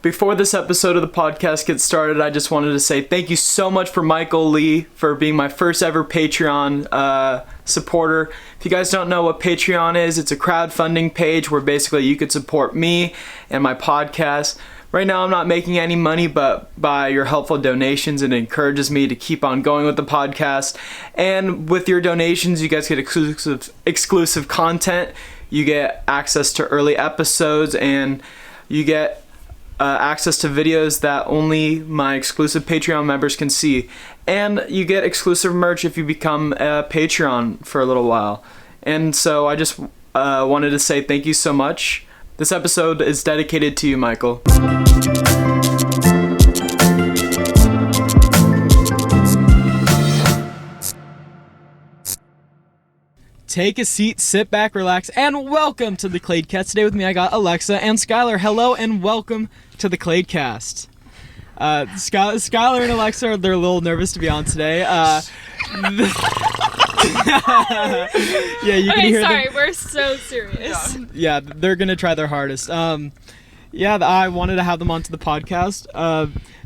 Before this episode of the podcast gets started, I just wanted to say thank you so much for Michael Lee for being my first ever Patreon supporter. If you guys don't know what Patreon is, it's a crowdfunding page where basically you could support me and my podcast. Right now I'm not making any money, but by your helpful donations, it encourages me to keep on going with the podcast. And with your donations, you guys get exclusive content. You get access to early episodes, and you get access to videos that only my exclusive Patreon members can see. And you get exclusive merch if you become a Patreon for a little while. And so I just wanted to say thank you so much. This episode is dedicated to you, Michael. Take a seat, sit back, relax, and welcome to the Kladecast. Today with me I got Alexa and Skylar. Hello and welcome to the Kladecast. Skylar and Alexa, they're a little nervous to be on today. Yeah, you can hear sorry, them. We're so serious. Yeah, they're gonna try their hardest. I wanted to have them onto the podcast.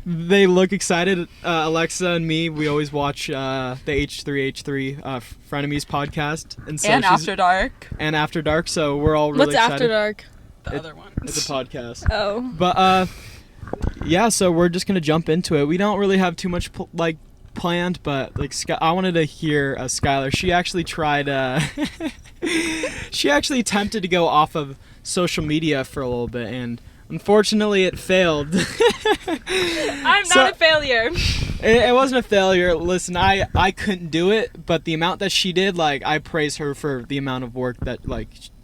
They look excited. Alexa and me, we always watch the H3H3 Frenemies podcast, and After Dark. And After Dark, so we're all really What's excited. After Dark? The other one. It's a podcast. Oh. But yeah, so we're just gonna jump into it. We don't really have too much planned, but I wanted to hear Skylar. She actually tried. She actually attempted to go off of social media for a little bit, and unfortunately, it failed. I'm not a failure. It wasn't a failure. Listen, I couldn't do it, but the amount that she did, I praise her for the amount of work that,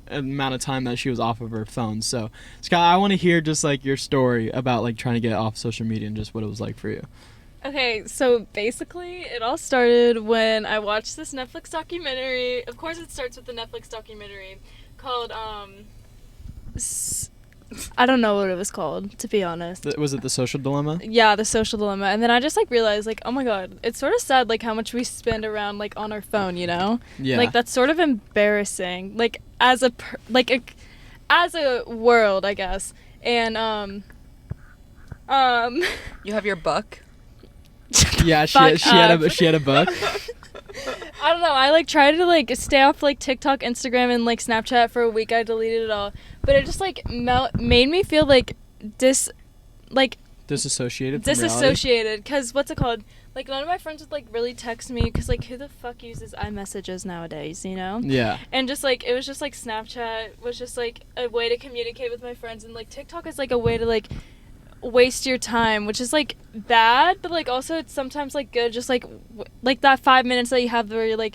amount of time that she was off of her phone. So, Scott, I want to hear just, your story about, trying to get off social media and just what it was like for you. Okay, so basically, it all started when I watched this Netflix documentary. Of course, it starts with the Netflix documentary called, I don't know what it was called, to be honest. Was it The Social Dilemma? Yeah, The Social Dilemma. And then I just, realized, oh my god, it's sort of sad, how much we spend around, on our phone, you know? Yeah. That's sort of embarrassing. As a world, I guess. And, You have your book? Yeah, she had a book. I don't know. I tried to stay off TikTok, Instagram, and Snapchat for a week. I deleted it all, but it just made me feel disassociated. Disassociated. Cause what's it called? None of my friends would really text me. Cause who the fuck uses iMessages nowadays? You know? Yeah. And just it was just Snapchat was just a way to communicate with my friends, and TikTok is a way to waste your time, which is bad, but also it's sometimes good, just that 5 minutes that you have where you're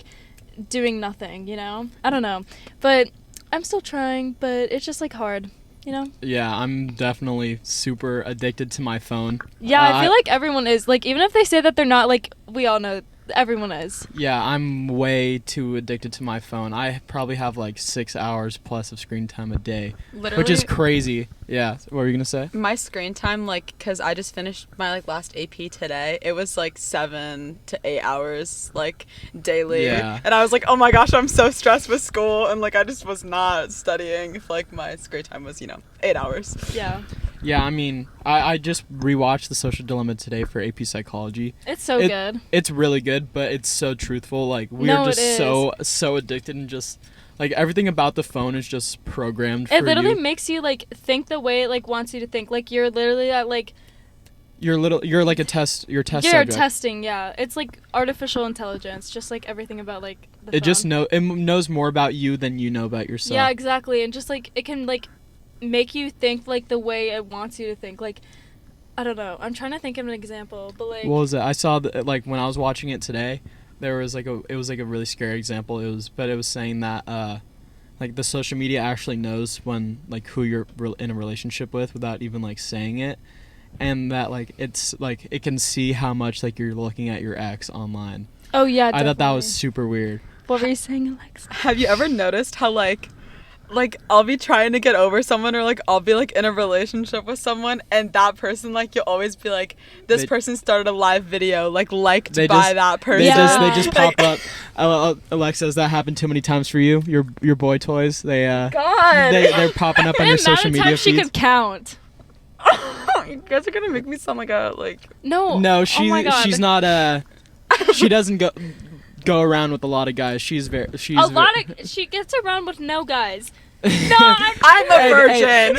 doing nothing, you know? I don't know, but I'm still trying, but it's just hard, you know? Yeah, I'm definitely super addicted to my phone. Yeah, I feel everyone is, even if they say that they're not, we all know everyone is. Yeah, I'm way too addicted to my phone. I probably have 6 hours plus of screen time a day, Literally, which is crazy. Yeah, what were you gonna say? My screen time, because I just finished my last AP today, it was 7 to 8 hours daily. Yeah. And I was oh my gosh, I'm so stressed with school, and I just was not studying if my screen time was 8 hours. Yeah. Yeah, I mean, I just rewatched The Social Dilemma today for AP Psychology. It's so good. It's really good, but it's so truthful. We're just so addicted, and just everything about the phone is just programmed for you. It literally makes you think the way it wants you to think. You're literally at you're a test. You're a test You're subject. testing, yeah. It's artificial intelligence, just everything about the it phone. just it knows more about you than you know about yourself. Yeah, exactly, and just it can make you think the way it wants you to think. I don't know. I'm trying to think of an example, but what was it? I saw that when I was watching it today, there was it was a really scary example. It was saying that the social media actually knows when who you're in a relationship with without even saying it, and that it's it can see how much you're looking at your ex online. Oh yeah, definitely. I thought that was super weird. What were you saying, Alexa? Have you ever noticed how I'll be trying to get over someone, or I'll be in a relationship with someone, and that person you'll always be this person started a live video liked by that person. They just pop up. Alexa, has that happened too many times for you? Your boy toys, God, they're popping up on your social media feeds. She could count. You guys are gonna make me sound like a No. No, Oh my God. she's not she doesn't go around with a lot of guys. She gets around with no guys. No, I'm a virgin.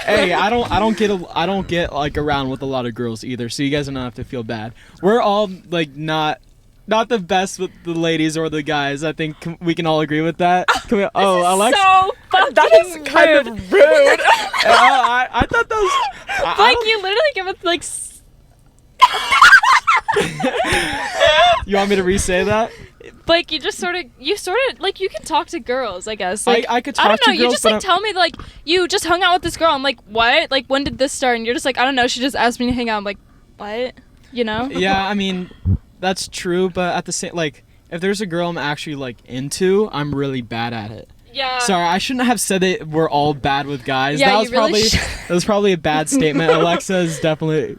Hey, I don't get like around with a lot of girls either. So you guys don't have to feel bad. We're all like not the best with the ladies or the guys. I think we can all agree with that. Can we, Alex? so fucking That is kind of rude. I thought that was Like, you literally give us like. You want me to re-say that? Like, you sort of like, you can talk to girls, I guess. Like, I could I talk don't know. to You girls, just but like tell me like you just hung out with this girl. I'm like, what? Like, when did this start? And you're just like, I don't know. She just asked me to hang out. I'm like, what? You know? Yeah, I mean, that's true, but at the same, like, if there's a girl I'm actually like into, I'm really bad at it. Yeah. Sorry, I shouldn't have said that we're all bad with guys. Yeah, that was you really that was probably a bad statement. Alexa is definitely.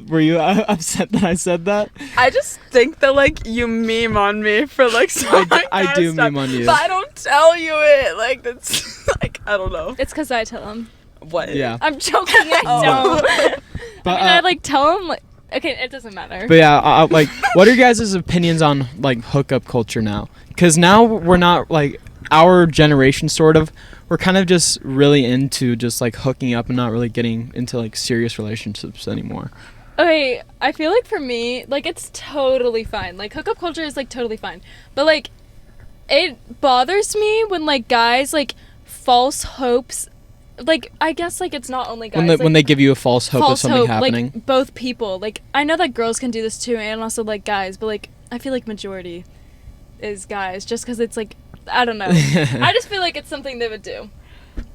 Were you upset that I said that? I just think that like you meme on me for like so I do meme on you. but I don't tell you it. Like that's like I don't know. It's because I tell him. What? Yeah. I'm joking. I don't. But I like tell him. Like, okay, it doesn't matter. But yeah, like, what are your guys' opinions on like hookup culture now? Because now we're not like our generation sort of. We're kind of just really into just like hooking up and not really getting into like serious relationships anymore. Okay, I feel like for me, like, it's totally fine. Like, hookup culture is like totally fine, but like, it bothers me when like guys like false hopes. Like, I guess like it's not only guys. When they give you a false hope of something happening. Like both people. Like, I know that girls can do this too, and also like guys, but like I feel like majority is guys, just because it's like, I don't know. I just feel like it's something they would do.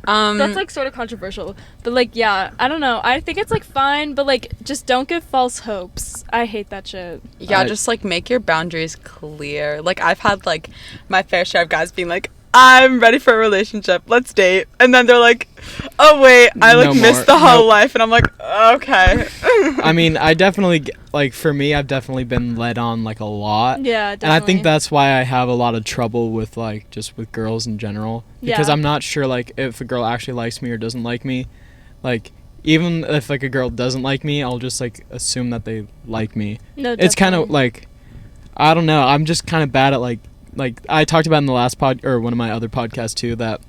That's like sort of controversial, but like, yeah, I don't know. I think it's like fine, but like just don't give false hopes. I hate that shit. Yeah, just like make your boundaries clear. Like I've had like my fair share of guys being like, I'm ready for a relationship, let's date, and then they're like, oh wait, I like missed the whole life, and I'm like, okay. I mean, I definitely, like, for me, I've definitely been led on like a lot. Yeah, definitely. And I think that's why I have a lot of trouble with like just with girls in general, because I'm not sure like if a girl actually likes me or doesn't like me. Like, even if like a girl doesn't like me, I'll just like assume that they like me. No, it's kind of like, I don't know, I'm just kind of bad at like I talked about in the last or one of my other podcasts too, that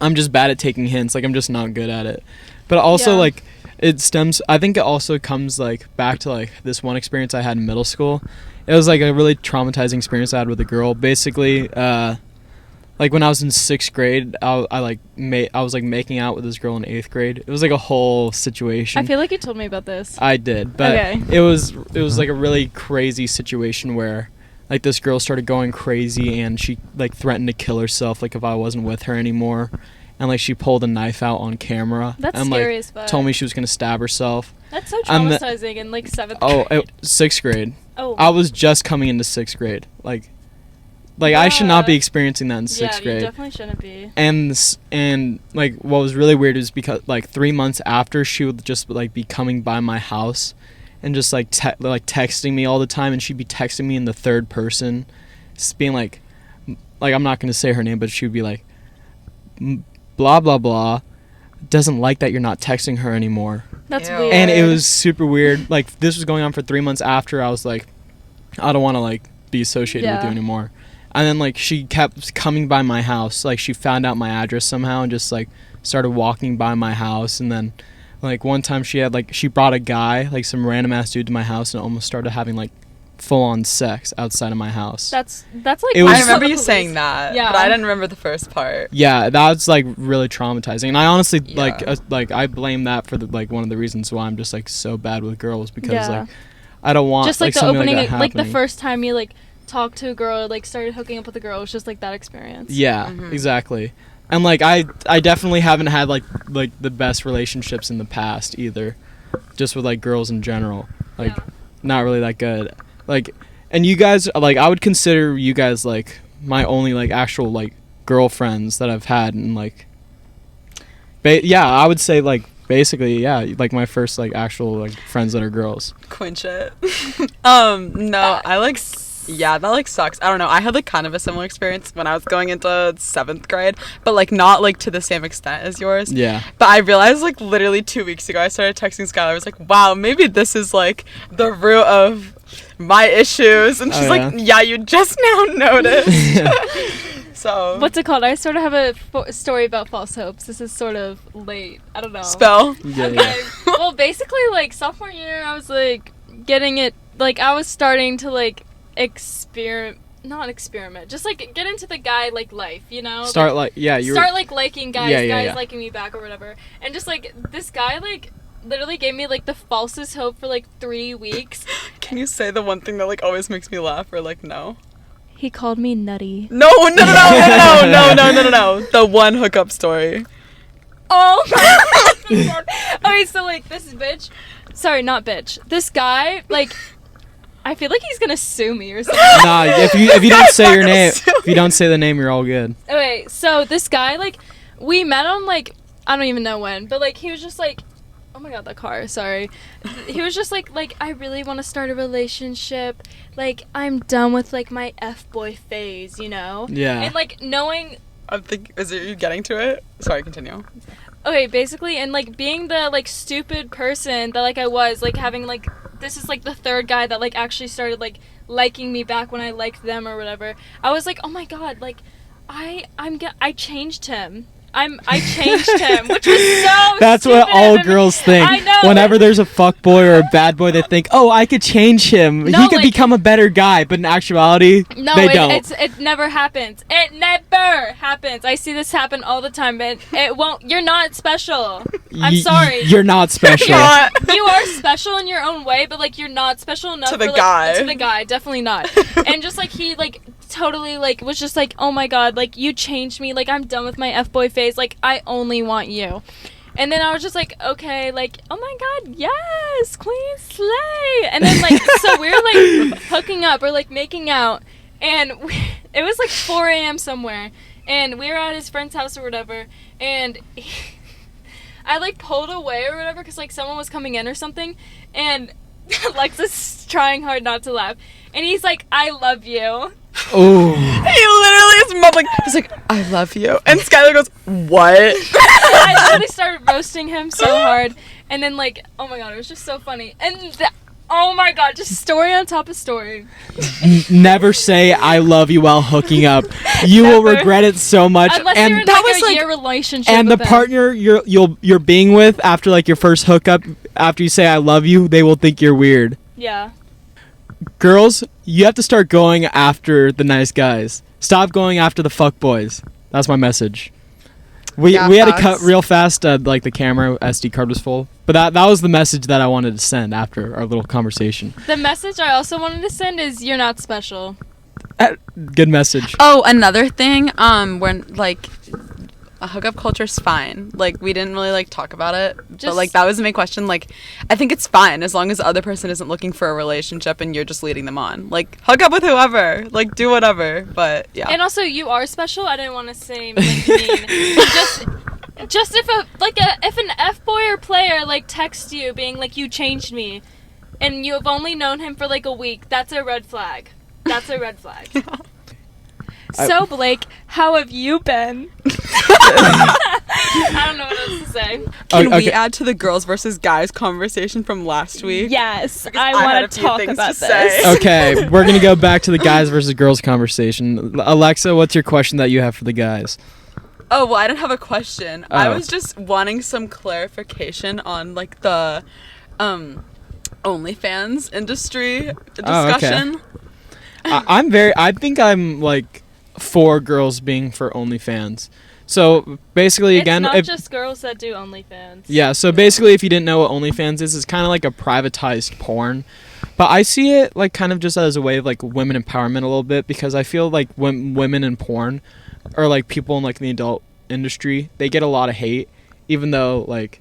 I'm just bad at taking hints. Like, I'm just not good at it. But also like it stems, I think it also comes like back to like this one experience I had in middle school. It was like a really traumatizing experience I had with a girl. Basically, like when I was in 6th grade, I was like making out with this girl in 8th grade. It was like a whole situation. I feel like you told me about this. I did, but it was like a really crazy situation where like this girl started going crazy and she like threatened to kill herself like if I wasn't with her anymore, and like she pulled a knife out on camera. That's and scary like as fuck. told me she was gonna stab herself. That's so traumatizing in like 7th grade. 6th grade. Oh. I was just coming into 6th grade. Like I should not be experiencing that in 6th grade. Yeah, you definitely shouldn't be. And like what was really weird is because like 3 months after, she would just like be coming by my house and just like texting me all the time, and she'd be texting me in the third person, just being like I'm not gonna say her name, but she would be like, blah blah blah, doesn't like that you're not texting her anymore. That's weird. And it was super weird. Like, this was going on for 3 months after. I was like, I don't want to like be associated with you anymore. And then like she kept coming by my house. Like, she found out my address somehow and just like started walking by my house. And then like one time she brought a guy, like some random ass dude, to my house and almost started having like full on sex outside of my house. That's like, I remember you saying that, yeah, but I didn't remember the first part. Yeah, that was like really traumatizing, and I honestly like I blame that for the like one of the reasons why I'm just like so bad with girls, because like I don't want just like the something opening, like that like the happening. first time you like talked to a girl, like started hooking up with a girl, it was just like that experience. Yeah, exactly. And like I definitely haven't had like the best relationships in the past either, just with like girls in general. Like not really that good. Like, and you guys, like, I would consider you guys like my only like actual like girlfriends that I've had, and like I would say like basically like my first like actual like friends that are girls. Quinch it. No, I like Yeah, that like sucks. I don't know. I had like kind of a similar experience when I was going into 7th grade, but like not like to the same extent as yours. Yeah. But I realized like literally 2 weeks ago, I started texting Skylar. I was like, wow, maybe this is like the root of my issues. And she's like, yeah, you just now noticed. So. What's it called? I sort of have a story about false hopes. This is sort of late. I don't know. Spell. Yeah, Okay. Well, basically, like, sophomore year, I was, like, getting it, like, I was starting to, like, not experiment, just, like, get into the guy, like, life, you know? Start liking guys, Yeah. liking me back or whatever. And just, like, this guy, like, literally gave me, like, the falsest hope for, like, 3 weeks. Can you say the one thing that, like, always makes me laugh or, like, no? He called me nutty. No. The one hookup story. Oh my god. Okay, so like this bitch. Sorry, not bitch. This guy, like, I feel like he's gonna sue me or something. Nah, if you don't say your name, if you don't say the name, you're all good. Okay, so this guy, like, we met on like I don't even know when, but like he was just like, oh my god, that car, sorry. He was just like I really want to start a relationship. Like, I'm done with like my F-boy phase, you know? Yeah. And like knowing Is it you getting to it? Sorry, continue. Okay, basically, and like being the like stupid person that like I was, like having like this is like the third guy that like actually started like liking me back when I liked them or whatever. I was like, oh my god, like I changed him. I changed him, which was so That's what all girls think. I know. Whenever there's a fuck boy or a bad boy, they think, "Oh, I could change him. No, he could like, become a better guy." But in actuality, they don't. It never happens. It never happens. I see this happen all the time, but it won't. You're not special. I'm sorry. You're not special. You are special in your own way, but like you're not special enough to the for, like, guy. To the guy, definitely not. And just like he like totally like was just like, oh my god, like you changed me. Like I'm done with my F-boy phase. Like I only want you. And then I was just like, okay, like, oh my god, yes, queen slay. And then like so we were like hooking up or like making out, and it was like 4 a.m. somewhere, and we were at his friend's house or whatever, and I like pulled away or whatever because like someone was coming in or something, and Alexa's trying hard not to laugh, and he's like, I love you. Oh. He literally is mumbling. He's like, I love you. And Skylar goes, what? I literally started roasting him so hard, and then like, oh my god, it was just so funny. And oh my god, just story on top of story. Never say I love you while hooking up. You will regret it so much. Unless and you're in that like was a like year relationship. and the with him. partner you're being with after like your first hookup, after you say I love you, they will think you're weird. Yeah. Girls, you have to start going after the nice guys. Stop going after the fuck boys. That's my message. We had to cut real fast. Like the camera SD card was full, but that was the message that I wanted to send after our little conversation. The message I also wanted to send is you're not special. Good message. Oh, another thing, when like a hookup culture's fine. Like we didn't really like talk about it, but like that was the main question. Like I think it's fine as long as the other person isn't looking for a relationship and you're just leading them on. Like hook up with whoever, like do whatever. But yeah. And also you are special. I didn't want to say like mean. just if an F-boy or player like texts you being like you changed me, and you have only known him for like a week, that's a red flag. That's a red flag. So, Blake, how have you been? I don't know what else to say. Can we add to the girls versus guys conversation from last week? Yes, I want to talk about this. Okay, we're going to go back to the guys versus girls conversation. Alexa, what's your question that you have for the guys? Oh, well, I don't have a question. I was just wanting some clarification on, like, the OnlyFans industry discussion. Oh, okay. I think I'm, like, for girls being for OnlyFans. So basically, again, it's not just girls that do OnlyFans. Yeah. So basically, if you didn't know what OnlyFans is, it's kind of like a privatized porn. But I see it like kind of just as a way of like women empowerment a little bit, because I feel like when women in porn or like people in like the adult industry, they get a lot of hate, even though like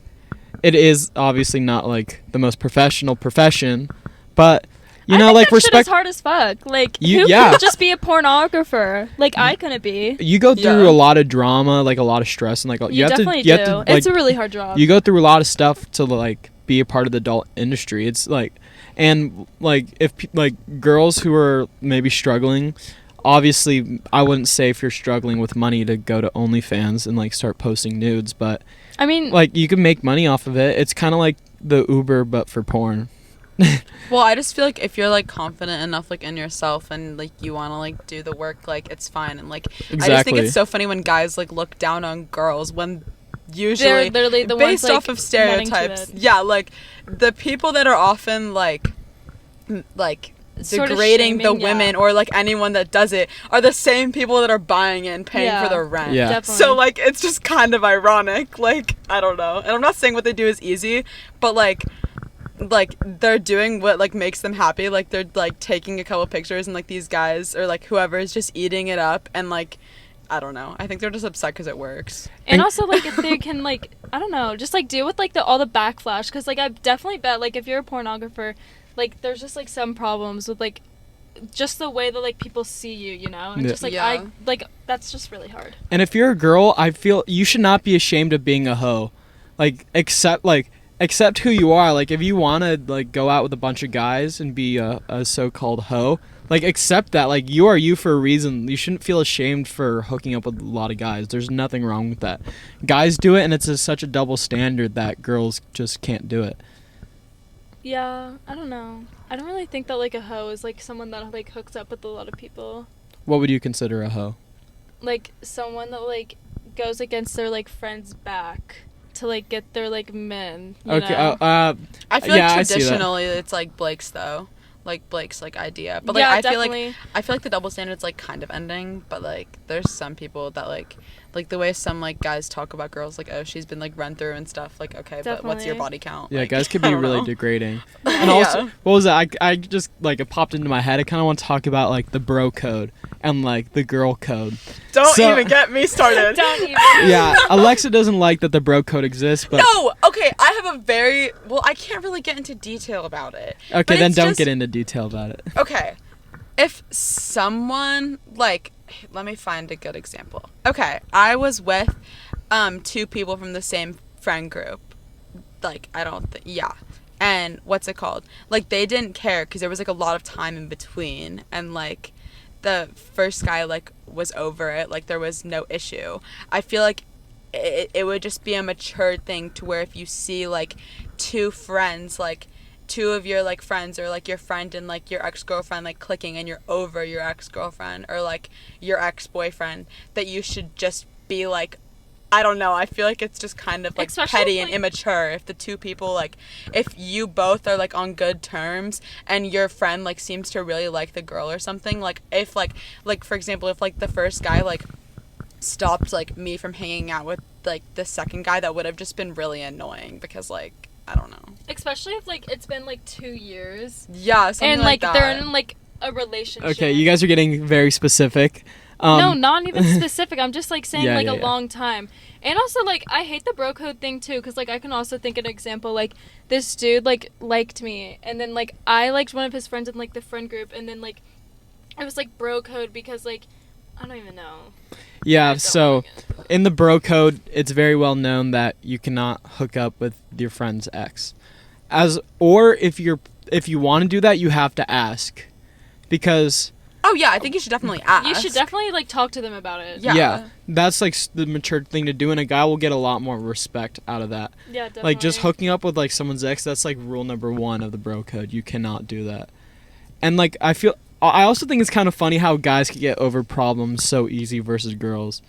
it is obviously not like the most professional profession, but. You know, like respect. Shit is hard as fuck. Like, who could just be a pornographer? Like, I couldn't be. You go through a lot of drama, like a lot of stress, and like you definitely do. It's a really hard job. You go through a lot of stuff to like be a part of the adult industry. It's like, and like if like girls who are maybe struggling, obviously I wouldn't say if you're struggling with money to go to OnlyFans and like start posting nudes, but I mean, like you can make money off of it. It's kind of like the Uber but for porn. Well, I just feel like if you're like confident enough like in yourself and like you want to like do the work, like it's fine. And like I just think it's so funny when guys like look down on girls when usually they're literally the based ones, like, off of stereotypes. Yeah, like the people that are often like Sort of degrading the shaming, women or like anyone that does it are the same people that are buying it and paying for their rent. Yeah. Definitely. So like it's just kind of ironic. Like I don't know. And I'm not saying what they do is easy, but like they're doing what like makes them happy. Like they're like taking a couple pictures and like these guys or like whoever is just eating it up and like I don't know. I think they're just upset because it works. And also, like, if they can, like, I don't know, just, like, deal with, like, all the backlash. Because, like, I definitely bet, like, if you're a pornographer, like, there's just, like, some problems with, like, just the way that, like, people see you, you know? And just, like, Yeah. that's just really hard. And if you're a girl, I feel you should not be ashamed of being a hoe. Like, accept who you are. Like, if you want to, like, go out with a bunch of guys and be a so-called hoe, like, accept that. Like, you are you for a reason. You shouldn't feel ashamed for hooking up with a lot of guys. There's nothing wrong with that. Guys do it, and it's such a double standard that girls just can't do it. Yeah, I don't know. I don't really think that, like, a hoe is, like, someone that, like, hooks up with a lot of people. What would you consider a hoe? Like, someone that, like, goes against their, like, friend's back to, like, get their, like, men, you Okay, know? I feel yeah, I like see that. traditionally it's like Blake's though. Like Blake's like idea. But like Yeah, I definitely. feel like the double standard's like kind of ending, but like there's some people that like the way some like guys talk about girls like, oh, she's been like run through and stuff, like okay, but what's your Definitely. body count? Yeah, Like, guys could I be don't really know. degrading. And also, what was that? I just, like, it popped into my head. I kind of want to talk about, like, the bro code and, like, the girl code. Don't So- even get me started. Don't even. Yeah, Alexa doesn't like that the bro code exists, but... No, okay, I have a very well, I can't really get into detail about it. Okay, but then it's don't just- get into detail about it. Okay. If someone like let me find a good example. Okay, I was with two people from the same friend group. Like I don't think yeah. And what's it called? Like they didn't care cuz there was like a lot of time in between and like the first guy like was over it. Like there was no issue. I feel like it would just be a mature thing to where if you see like two friends like two of your like friends or like your friend and like your ex-girlfriend like clicking and you're over your ex-girlfriend or like your ex-boyfriend that you should just be like I don't know, I feel like it's just kind of like Especially petty if, and like- immature if the two people like if you both are like on good terms and your friend like seems to really like the girl or something like if like for example if like the first guy like stopped like me from hanging out with like the second guy that would have just been really annoying because like I don't know. Especially if, like, it's been, like, 2 years. Yeah, something And, like like, that. they're in, like, a relationship. Okay, you guys are getting very specific. No, not even specific. I'm just, like, saying, Yeah, like, yeah, a yeah. long time. And also, like, I hate the bro code thing, too, because, like, I can also think of an example, like, this dude, like, liked me, and then, like, I liked one of his friends in, like, the friend group, and then, like, it was, like, bro code because, like, I don't even know. I Yeah, don't so like it. in the bro code, it's very well known that you cannot hook up with your friend's ex. Or if you want to do that, you have to ask. Because Oh yeah, I think you should definitely ask. You should definitely, like, talk to them about it. Yeah. that's like the mature thing to do, and a guy will get a lot more respect out of that. Yeah, definitely. Like just hooking up with like someone's ex, that's like rule number 1 of the bro code. You cannot do that. And like I also think it's kind of funny how guys can get over problems so easy versus girls.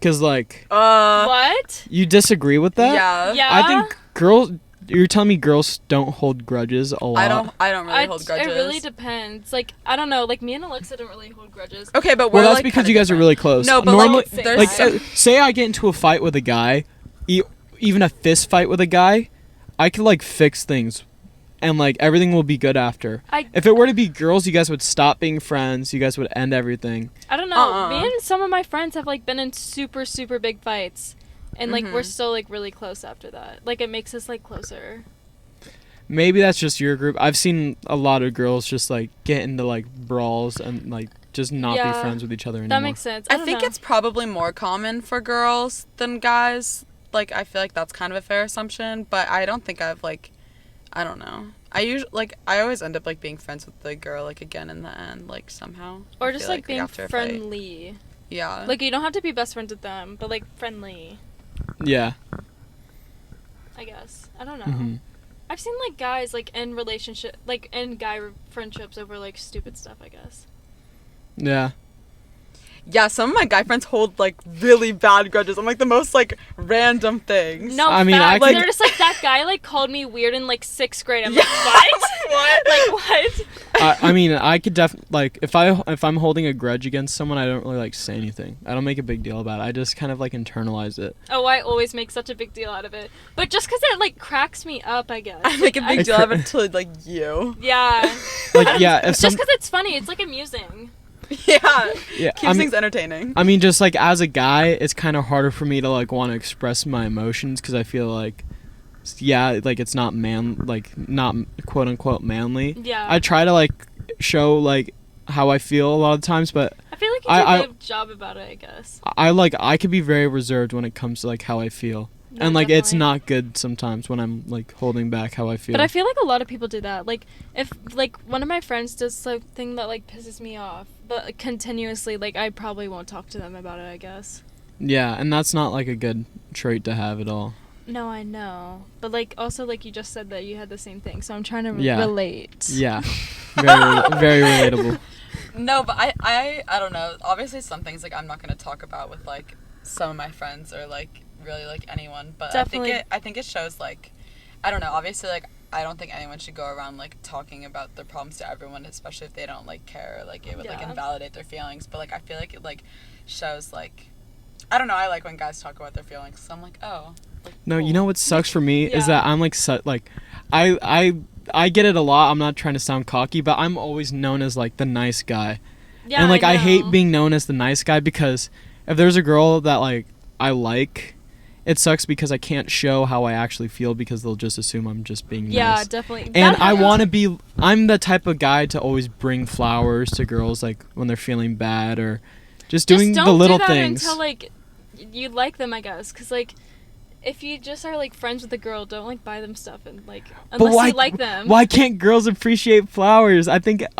Cuz like What? you disagree with that? Yeah. Yeah. I think you're telling me girls don't hold grudges a lot. I don't really hold grudges. It really depends. Like, I don't know. Like, me and Alexa don't really hold grudges. Okay, but we're Well, that's like, because kinda you guys are different. really close. No, but normally, like, there's like some- say I get into a fight with a guy, even a fist fight with a guy, I could like fix things, and like everything will be good after. If it were to be girls, you guys would stop being friends. You guys would end everything. I don't know. Me and some of my friends have, like, been in super, super big fights. And, like, we're still, like, really close after that. Like, it makes us, like, closer. Maybe that's just your group. I've seen a lot of girls just like get into like brawls and like just not be Yeah, friends with each other anymore. That makes sense. I don't think know. it's probably more common for girls than guys. Like I feel like that's kind of a fair assumption, but I don't think I've like I don't know. I always end up like being friends with the girl like again in the end, like somehow. Or I just feel like being after a fight. friendly. Yeah. Like you don't have to be best friends with them, but like friendly. Yeah. I guess. I don't know. Mm-hmm. I've seen like guys like in relationship, like in guy friendships over like stupid stuff. I guess. Yeah. Yeah, some of my guy friends hold like really bad grudges on like the most like random things. No, I mean, facts. I They're just like that guy like called me weird in like 6th grade. I'm Yeah. like, what? What? Like what? I mean, I could like if I'm holding a grudge against someone, I don't really like say anything. I don't make a big deal about it. I just kind of like internalize it. Oh, I always make such a big deal out of it, but just because it like cracks me up, I guess. I make a big I- deal out of it to like you. Yeah. Like yeah, if Just because it's funny, it's like amusing. Yeah. yeah, Keeps things entertaining. I mean, just like as a guy, it's kind of harder for me to like want to express my emotions because I feel like, yeah, like it's not not quote unquote manly. Yeah. I try to like show like how I feel a lot of times, but I feel like you do a good job about it, I guess. I could be very reserved when it comes to like how I feel. No, And like it's definitely. not good sometimes when I'm like holding back how I feel. But I feel like a lot of people do that. Like if like one of my friends does something that like pisses me off, but like, continuously, like I probably won't talk to them about it, I guess. Yeah, and that's not like a good trait to have at all. No, I know. But like also like you just said that you had the same thing, so I'm trying to Yeah. relate. Yeah. Very relatable. No, but I don't know. Obviously, some things like I'm not gonna talk about with like some of my friends or like really like anyone. But Definitely. I think it shows like I don't know. Obviously, like I don't think anyone should go around like talking about their problems to everyone, especially if they don't like care or like it would like Yeah. invalidate their feelings. But like I feel like it like shows like I don't know. I like when guys talk about their feelings. So I'm like, oh. Like, No, you cool. know what sucks for me is Yeah. that I'm like I get it a lot. I'm not trying to sound cocky, but I'm always known as like the nice guy. Yeah, And like I know. hate being known as the nice guy because if there's a girl that like I like, it sucks because I can't show how I actually feel because they'll just assume I'm just being Yeah, nice. definitely. And That I happens. want to be I'm the type of guy to always bring flowers to girls like when they're feeling bad or just doing don't the little do that things. until like you like them, I guess, because like if you just are like friends with a girl, don't like buy them stuff and like unless you like them. Why can't girls appreciate flowers? I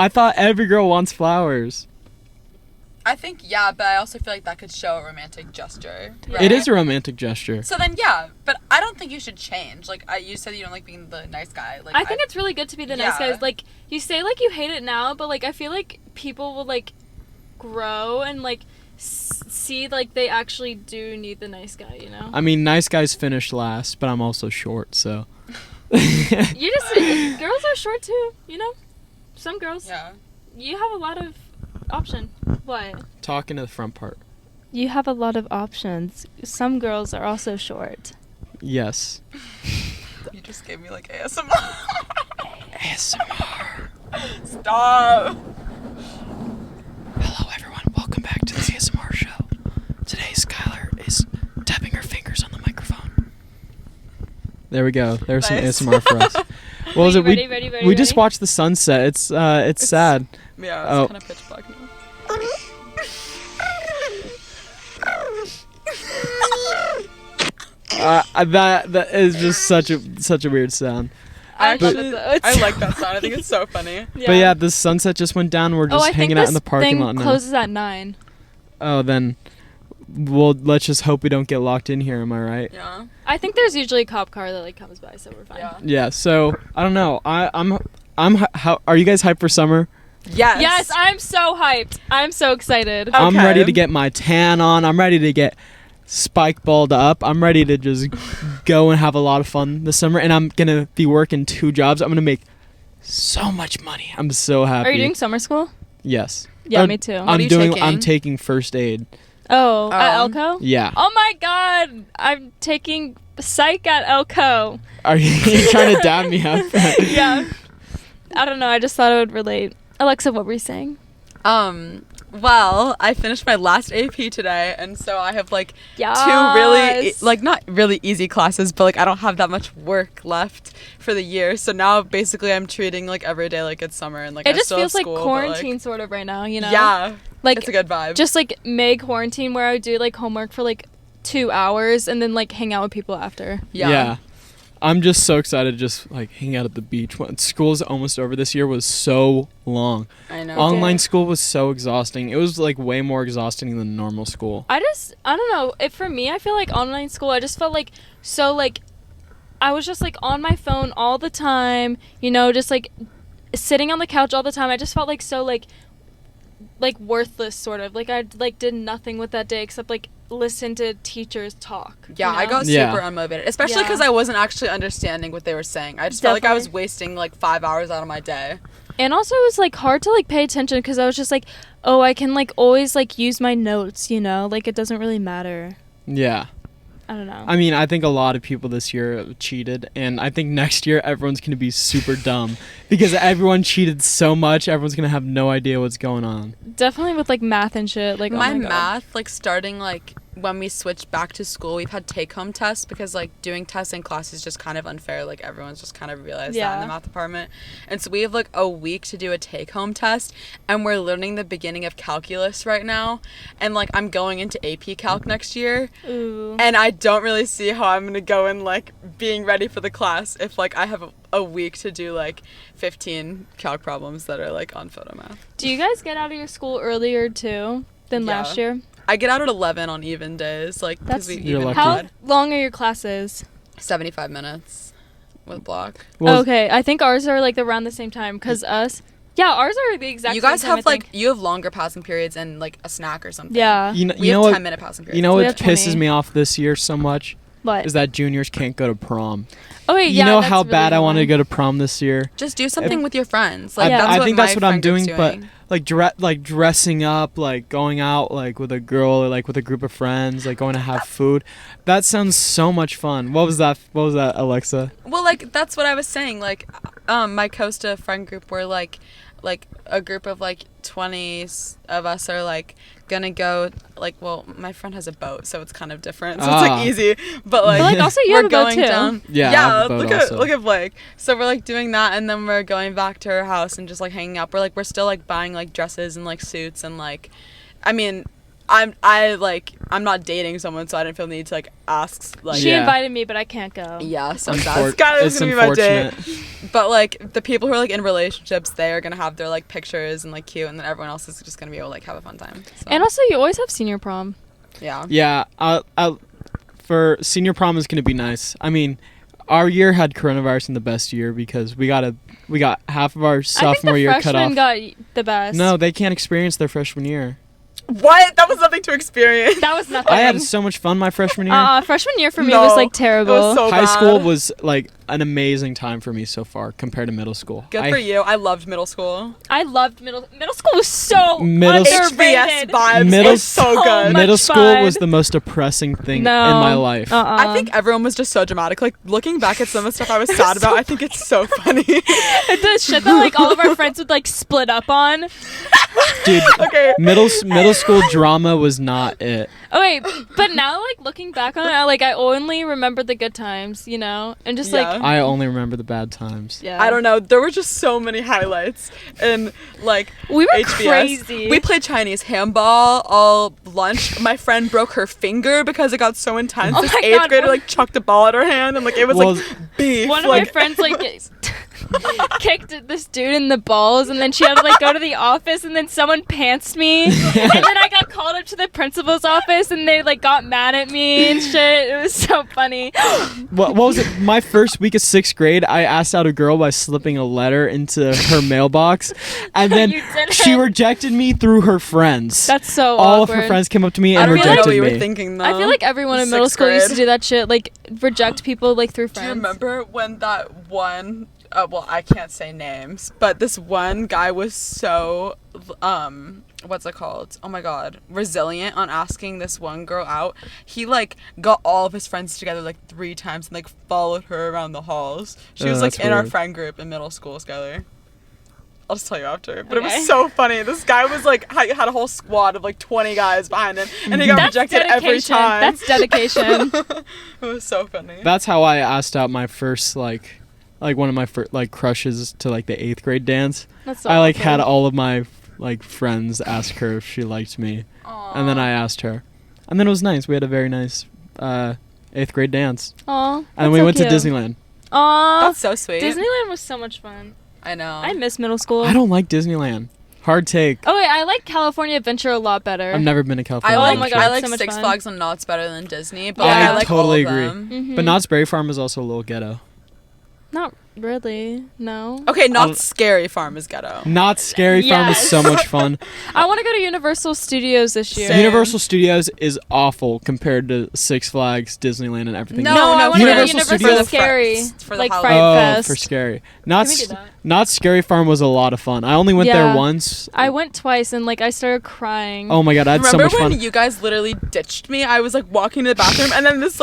thought every girl wants flowers. I think yeah, but I also feel like that could show a romantic gesture. Right. It is a romantic gesture. So then yeah, but I don't think you should change. Like you said, you don't like being the nice guy. Like I think it's really good to be the nice Yeah. guys. Like you say like you hate it now, but like I feel like people will like grow and like see like they actually do need the nice guy, you know? I mean, nice guys finish last, but I'm also short, so. You just girls are short too, you know? Some girls. Yeah. You have a lot of option. What? Talking to the front part. You have a lot of options. Some girls are also short. Yes. You just gave me like ASMR. ASMR. Stop. Hello, everyone. Welcome back to the ASMR show. Today, Skylar is tapping her fingers on the microphone. There we go. There's Nice. some ASMR for us. What was it? Ready, We just ready? watched the sunset. It's sad. Yeah, Oh. it's kind of pitch black now. That is just such a weird sound. I love actually, it though. It's I like that sound. I think it's so funny. But yeah, the sunset just went down. We're just I think hanging out this in the parking thing lot now. closes at 9. Oh, then, well, let's just hope we don't get locked in here. Am I right? Yeah. I think there's usually a cop car that like comes by, so we're fine. Yeah. Yeah. So I don't know. How are you guys hyped for summer? Yes. Yes, I'm so hyped. I'm so excited. Oh. I'm Okay. ready to get my tan on. I'm ready to get spike balled up. I'm ready to just go and have a lot of fun this summer. And I'm gonna be working 2 jobs. I'm gonna make so much money. I'm so happy. Are you doing summer school? Yes. Yeah, Or me too. are I'm you doing. taking? I'm taking first aid. Oh, at Um, Elko? Yeah. Oh my god, I'm taking psych at Elko. Are you trying to dab me up? Yeah. I don't know, I just thought I would relate. Alexa, what were you saying? Well, I finished my last AP today, and so I have like Yes. 2 really like not really easy classes, but like I don't have that much work left for the year. So now basically I'm treating like every day like it's summer and like It I just still feels have like school, but, quarantine sort of right now, you know? Yeah. Like It's a good vibe. just like May quarantine where I would do like homework for like 2 hours and then like hang out with people after. yeah. I'm just so excited to just like hang out at the beach. When school's almost over, this year was so long. I know. Online school was so exhausting. It was like way more exhausting than normal school. I don't know. For me, I feel like online school, I just felt like so like I was just like on my phone all the time, you know, just like sitting on the couch all the time. I just felt like so like worthless sort of. Like I like did nothing with that day except like listen to teachers talk. Yeah, you know? I got super unmotivated, especially because I wasn't actually understanding what they were saying. I just felt like I was wasting like 5 hours out of my day. And also it was like hard to like pay attention because I was just like, oh, I can like always like use my notes, you know, like it doesn't really matter. Yeah. I don't know. I mean, I think a lot of people this year cheated, and I think next year everyone's going to be super dumb because everyone cheated so much, everyone's going to have no idea what's going on. Definitely with like math and shit. Like my oh my God. math, like starting like when we switched back to school, we've had take-home tests because like doing tests in class is just kind of unfair. Like everyone's just kind of realized that in the math department. And so we have like a week to do a take-home test, and we're learning the beginning of calculus right now. And like I'm going into AP Calc next year. Ooh. And I don't really see how I'm going to go in like being ready for the class if like I have a week to do like 15 calc problems that are like on photo math. Do you guys get out of your school earlier too than last year? I get out at 11 on even days, like because we You're even lucky. How had long are your classes? 75 minutes with block. Well, Okay, I think ours are like around the same time because ours are the exact You same guys time, have I like think. you have longer passing periods and like a snack or something. Yeah. you We have know what? 10-minute passing periods. You know We what have 20. pisses me off this year so much What? is that juniors can't go to prom. Oh wait, You yeah. know that's how really bad I wanted to annoying. go to prom this year. Just do something with your friends. I, Like that's I what think my that's what I'm friend group's doing, but like dressing up, like going out like with a girl or like with a group of friends, like going to have food. That sounds so much fun. What was that, Alexa? well, like that's what I was saying. Like, my Costa friend group, we're like a group of like 20 of us are like gonna go like, well, my friend has a boat, so it's kind of different, so it's like easy, but like also you we're have a boat going too. down. Yeah, I have a boat look also. at Blake. So we're like doing that, and then we're going back to her house and just like hanging out. We're still like buying like dresses and like suits and like, I mean, I'm not dating someone, so I didn't feel the need to like ask like. She Yeah. invited me, but I can't go. Yeah, so Unfor- that's Skylar's it's gonna be my date. unfortunate. But like the people who are like in relationships, they are gonna have their like pictures and like cute, and then everyone else is just gonna be able to like have a fun time. So, And also, you always have senior prom. yeah. Yeah, for senior prom is gonna be nice. I mean, our year had coronavirus in the best year because we got half of our sophomore year cut freshmen off. got the best. No, they can't experience their freshman year. What? That was nothing to experience. That was nothing. I had so much fun my freshman year. Freshman year for me No, was like it terrible. was so High bad. school was like an amazing time for me so far compared to middle school. Good for you. I loved middle school. I loved middle school was so Middle- HBS underrated. vibes. Middle- It's so so good. much Middle school was fun. the most depressing thing No. in my life. I think everyone was just so dramatic. Like looking back at some of the stuff I was sad about, I think it's so funny. the shit that like all of our friends would like split up on. Dude, Okay. middle school drama was not it. Oh wait, but now like looking back on it, I only remember the good times, you know, and just Yeah. like I only remember the bad times. yeah. I don't know. There were just so many highlights, and like We were HBS. crazy. We played Chinese handball all lunch. My friend broke her finger because it got so intense. Oh This my 8th God, grader what- like chucked a ball at her hand, and like it was Well, like beef. One of like, my friends like kicked this dude in the balls, and then she had to like go to the office, and then someone pantsed me, and then I got called up to the principal's office, and they like got mad at me and shit. It was so funny. What was it? My first week of 6th grade, I asked out a girl by slipping a letter into her mailbox, and then You did she it. rejected me through her friends. That's so All awkward. of her friends came up to me I and don't really know rejected what you were me. thinking though. I feel like everyone in middle Sixth school used to grade. do that shit, like reject people like through Do friends. you remember when that one? Well, I can't say names, but this one guy was so what's it called? Oh my god, resilient on asking this one girl out. He like got all of his friends together like 3 times and like followed her around the halls. She was like that's in our weird. friend group in middle school, Skylar. I'll just tell you after. But it Okay. was so funny. This guy was like had a whole squad of like 20 guys behind him, and he got That's rejected every dedication. time. That's dedication. It was so funny. That's how I asked out my first like one of my like crushes to like the 8th grade dance. That's so I like awful. had all of my like friends ask her if she liked me, and then I asked her, and then it was nice. We had a very nice 8th grade dance, Aw, and that's we so went cute. to Disneyland. Aw. That's so sweet. Disneyland was so much fun. I know. I miss middle school. I don't like Disneyland. Hard take. Oh wait, I like California Adventure a lot better. I've never been to California. I like, my God, I like so much Six fun. Flags and Knott's better than Disney, but Yeah. like, I I like totally all of agree. them. Mhm. But Knott's Berry Farm is also a little ghetto. Not really. No. Okay, don't- Knott's Scary Farm is ghetto. Knott's Scary Farm is so much fun. I want to go to Universal Studios this year. Same. Universal Studios is awful compared to Six Flags, Disneyland, and everything. No, No, I want to go to Universal Universal Studios- Scary. For the like Halloween. Fright Oh, Fest. for Scary. Can we Knott's do that? Knott's Scary Farm was a lot of fun. I only went there Yeah. once. I went twice and like I started crying. Oh my god, I had so Remember much when fun. you guys literally ditched me? I was like walking to the bathroom, and then this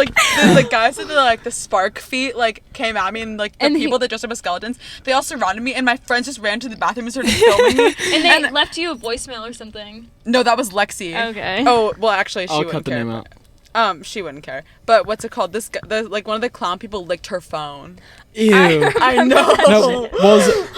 guys with the spark feet like came at me, and like the And people that dressed up as skeletons, they all surrounded me, and my friends just ran to the bathroom and started filming me. And they left you a voicemail or something. No, that was Lexi. Okay. Oh well, actually, she I'll wouldn't cut the care. name out. She wouldn't care. But what's it called? This guy, one of the clown people licked her phone. Ew. I know. No,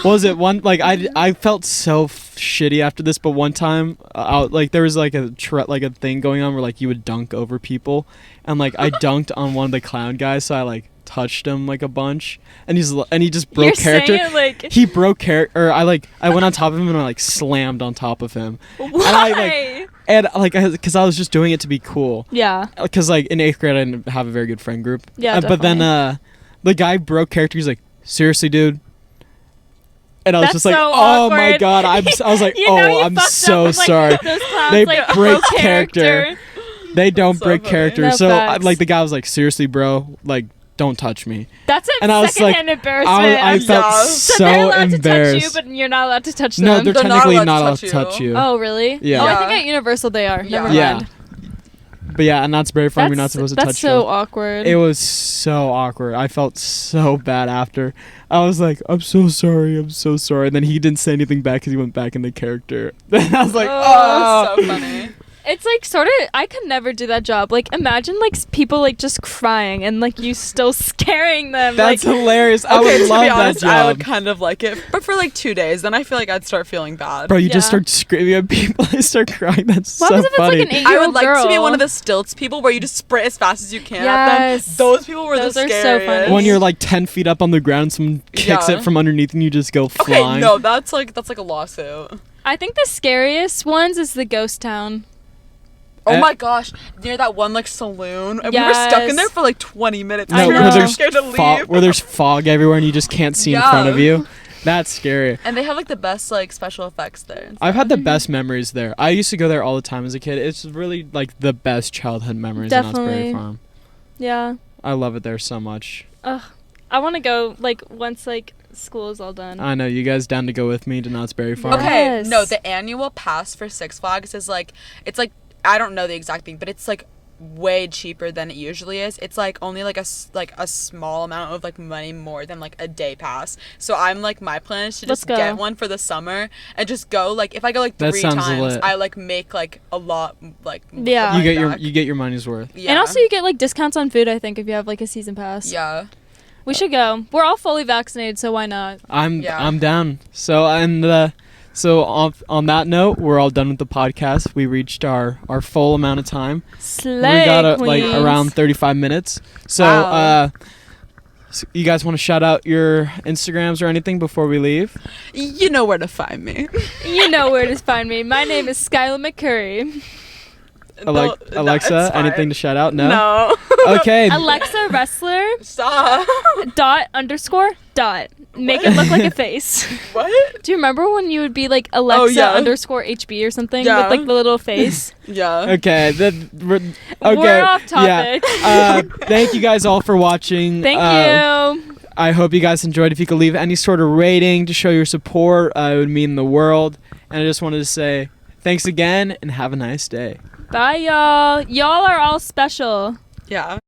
was it one like I felt so shitty after this, but one time like there was like a thing going on where like you would dunk over people, and like I dunked on one of the clown guys, so I like touched him like a bunch, and he just broke You're character. saying it like He broke character. I went on top of him and I like slammed on top of him. why? Because I was just doing it to be cool. Yeah. Because like in 8th grade I didn't have a very good friend group. Yeah, But then the guy broke character. He's like, seriously, dude. And I was That's just like, so oh my awkward. god. I was like, You know you I'm fucked up so with, like, sorry. Those clowns, They like, break broke character. They don't So break funny. character. No So facts. like the guy was like, seriously, bro, like don't touch me. That's a And I was like, secondhand embarrassment. I felt Yeah. so they're so allowed embarrassed. to touch you, but you're not allowed to touch them. No, they're They're not technically allowed to not allowed touch to you. touch you. Oh, really? Yeah. Oh, I Yeah. think at Universal they are. Never Yeah. mind. But yeah, and Knott's Berry Farm, you're not supposed to touch That's so them. awkward. It was so awkward. I felt so bad after. I was like, I'm so sorry. And then he didn't say anything back because he went back into character. I was like, Oh, that's so funny. It's like sort of. I could never do that job. Like imagine like people like just crying and like you still scaring them. That's like, hilarious. I Okay, would to love be honest, that job. I would kind of like it, but for like 2 days, then I feel like I'd start feeling bad. Bro, you just Yeah. start screaming at people and start crying. That's what so happens if funny. it's like an 8-year-old I would like girl? to be one of the stilts people where you just sprint as fast as you can Yes. at them. Those people were Those the are so scariest. funny. When you're like 10 feet up on the ground, someone kicks Yeah. it from underneath and you just go Okay, flying. no, that's like a lawsuit. I think the scariest ones is the ghost town. Oh Eh? my gosh, near that one like saloon, and we were stuck in Yes. there for like 20 minutes. I No, we know. were where too there's, scared to leave. where there's fog everywhere and you just can't see in front Yeah. of you. That's scary. And they have like the best like special effects there. I've had the Mm-hmm. best memories there. I used to go there all the time as a kid. It's really like the best childhood memories in Knott's Berry Definitely. Farm. Yeah. I love it there so much. Ugh. I want to go like once like school is all done. I know, you guys down to go with me to Knott's Berry Farm? Okay, Yes. no, the annual pass for Six Flags is like, it's like, I don't know the exact thing, but it's like way cheaper than it usually is. It's like only like a small amount of like money more than like a day pass. So I'm like, my plan is to Let's just go. get one for the summer and just go. Like if I go like That 3 sounds times, lit. I like make like a lot like Yeah. You money get back. your money's worth. Yeah. And also you get like discounts on food, I think, if you have like a season pass. Yeah. We should go. We're all fully vaccinated, so why not? Yeah. I'm down. So on that note, we're all done with the podcast. We reached our full amount of time. Slay We got like queens. around 35 minutes. So Wow. so you guys want to shout out your Instagrams or anything before we leave? You know where to find me. You know where to find me. My name is Skylar Mccury. No, Alexa, it's fine. anything to shout out? No. No. Okay. Alexa Ressler Stop. _. Make it look like a face. What? Do you remember when you would be like Alexa yeah. _HB or something Yeah. with like the little face? Yeah. Okay. Okay. We're off topic. Yeah. Thank you guys all for watching. Thank you. I hope you guys enjoyed. If you could leave any sort of rating to show your support, it would mean the world. And I just wanted to say thanks again and have a nice day. Bye, y'all. Y'all are all special. Yeah.